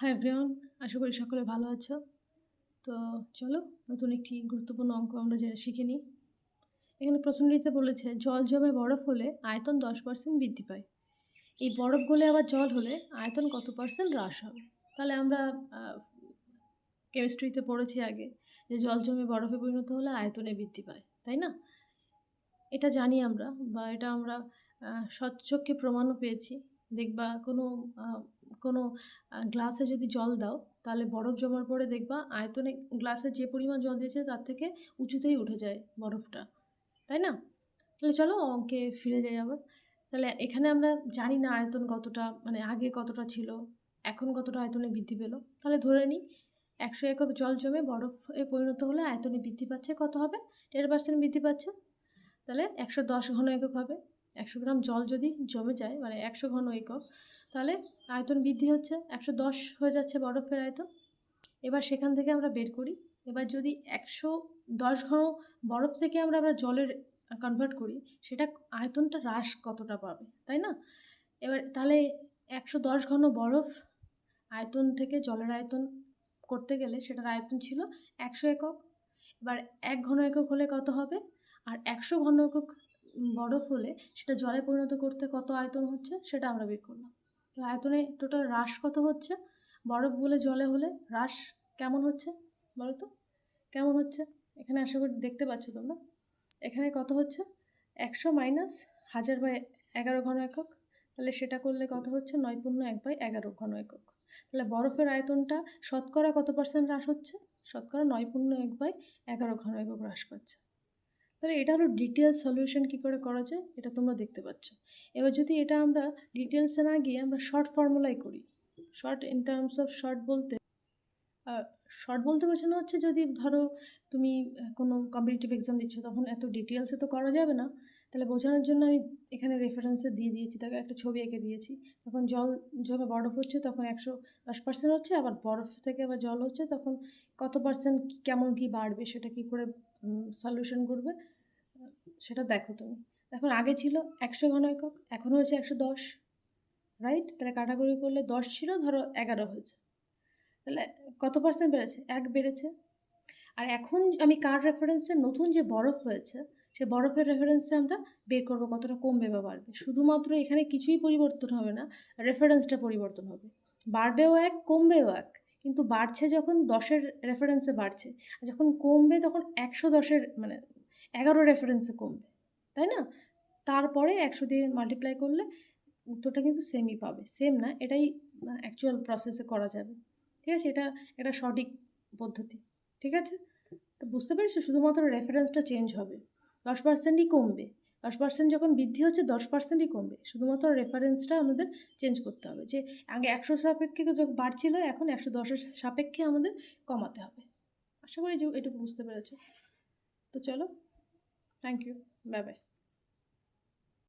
Hi everyone, আশা করি সকলে ভালো আছো। তো চলো নতুন একটি গুরুত্বপূর্ণ অঙ্ক আমরা শিখে নিই। এখানে প্রশ্নটিতে বলেছে জল জমে বরফ হলে আয়তন 10% বৃদ্ধি পায়। এই বরফ গলে আবার জল হলে আয়তন কত পার্সেন্ট হ্রাস হবে? তাহলে আমরা কেমিস্ট্রিতে পড়েছি আগে যে জল জমে বরফে পরিণত হলে আয়তনে বৃদ্ধি পায়, তাই না? এটা জানি আমরা, বা এটা আমরা স্বচক্ষে প্রমাণও পেয়েছি। দেখবা কোনো গ্লাসে যদি জল দাও তাহলে বরফ জমার পরে দেখবা আয়তনে গ্লাসে যে পরিমাণ জল দিয়েছে তার থেকে উঁচুতেই উঠে যায় বরফটা, তাই না? তাহলে চলো অঙ্কে ফিরে যাই আবার। তাহলে এখানে আমরা জানি না আয়তন কতটা, মানে আগে কতটা ছিল, এখন কতটা আয়তনে বৃদ্ধি পেলো। তাহলে ধরে নিই 100 একক জল জমে বরফে পরিণত হলে আয়তনে বৃদ্ধি পাচ্ছে কত হবে? 10% বৃদ্ধি পাচ্ছে। তাহলে 110 ঘন একক হবে। 100 গ্রাম জল যদি জমে যায়, মানে 100 ঘন একক, তাহলে আয়তন বৃদ্ধি হচ্ছে 110 হয়ে যাচ্ছে বরফের আয়তন। এবার সেখান থেকে আমরা বের করি। এবার যদি 110 ঘন বরফ থেকে আমরা জলের কনভার্ট করি, সেটা আয়তনটা হ্রাস কতটা পাবে, তাই না? এবার তাহলে 110 ঘন বরফ আয়তন থেকে জলের আয়তন করতে গেলে সেটার আয়তন ছিল 100 একক। এবার 1 ঘন একক হলে কত হবে? আর 100 ঘন একক বরফ হলে সেটা জলে পরিণত করতে কত আয়তন হচ্ছে সেটা আমরা বের করলাম। তো আয়তনে টোটাল হ্রাস কত হচ্ছে? বরফ গলে জলে হলে হ্রাস কেমন হচ্ছে বলো তো? কেমন হচ্ছে? এখানে আশা করি দেখতে পাচ্ছ তোমরা। এখানে কত হচ্ছে? 100 মাইনাস 1000/11 ঘন একক। তাহলে সেটা করলে কত হচ্ছে? 9/1/11 ঘন একক। তাহলে বরফের আয়তনটা শতকরা কত পার্সেন্ট হ্রাস হচ্ছে? শতকরা 9/1/11 ঘন একক হ্রাস পাচ্ছে। তাহলে এটা হলো ডিটেলস সলিউশন কী করে করা যায় এটা তোমরা দেখতে পাচ্ছ। এবার যদি এটা আমরা ডিটেলসে না গিয়ে আমরা শর্ট ফর্মুলাই করি। Short in terms of short বলতে বোঝানো হচ্ছে, যদি ধরো তুমি কোনো কম্পিটিটিভ এক্সাম দিচ্ছ তখন এত ডিটেলসে তো করা যাবে না। তাহলে বোঝানোর জন্য আমি এখানে রেফারেন্সে দিয়ে দিয়েছি, তাকে একটা ছবি এঁকে দিয়েছি। তখন জল জমে বরফ হচ্ছে তখন 110% হচ্ছে, আবার বরফ থেকে আবার জল হচ্ছে তখন কত পার্সেন্ট কেমন কী বাড়বে সেটা কী করে সলিউশন করবে সেটা দেখো তুমি। এখন আগে ছিল 100 ঘন একক, এখন হয়েছে 110, রাইট? তাহলে কাটাকুটি করলে 10 ছিল, ধরো 11 হয়েছে। তাহলে কত পার্সেন্ট বেড়েছে? 1 বেড়েছে। আর এখন আমি কার রেফারেন্সে নতুন যে বরফ হয়েছে সে বরফের রেফারেন্সে আমরা বের করবো কতটা কমবে বা বাড়বে। শুধুমাত্র এখানে কিছুই পরিবর্তন হবে না, রেফারেন্সটা পরিবর্তন হবে। বাড়বেও 1, কমবেও 1, কিন্তু বাড়ছে যখন 10-এর রেফারেন্সে বাড়ছে, আর যখন কমবে তখন 110-এর মানে 11 রেফারেন্সে কমবে, তাই না? তারপরে 100 দিয়ে মাল্টিপ্লাই করলে উত্তরটা কিন্তু সেমই পাবে। সেম না, এটাই অ্যাকচুয়াল প্রসেসে করা যাবে, ঠিক আছে? এটা সঠিক পদ্ধতি, ঠিক আছে? তো বুঝতে পেরেছো, শুধুমাত্র রেফারেন্সটা চেঞ্জ হবে, 10%ই কমবে। 10% যখন বৃদ্ধি হচ্ছে 10%ই কমবে, শুধুমাত্র রেফারেন্সটা আমাদের চেঞ্জ করতে হবে। যে আগে 100 সাপেক্ষে যখন বাড়ছিল, এখন 110-এর সাপেক্ষে আমাদের কমাতে হবে। আশা করি যে এটুকু বুঝতে পেরেছো। তো চলো, থ্যাংক ইউ, বাই বাই।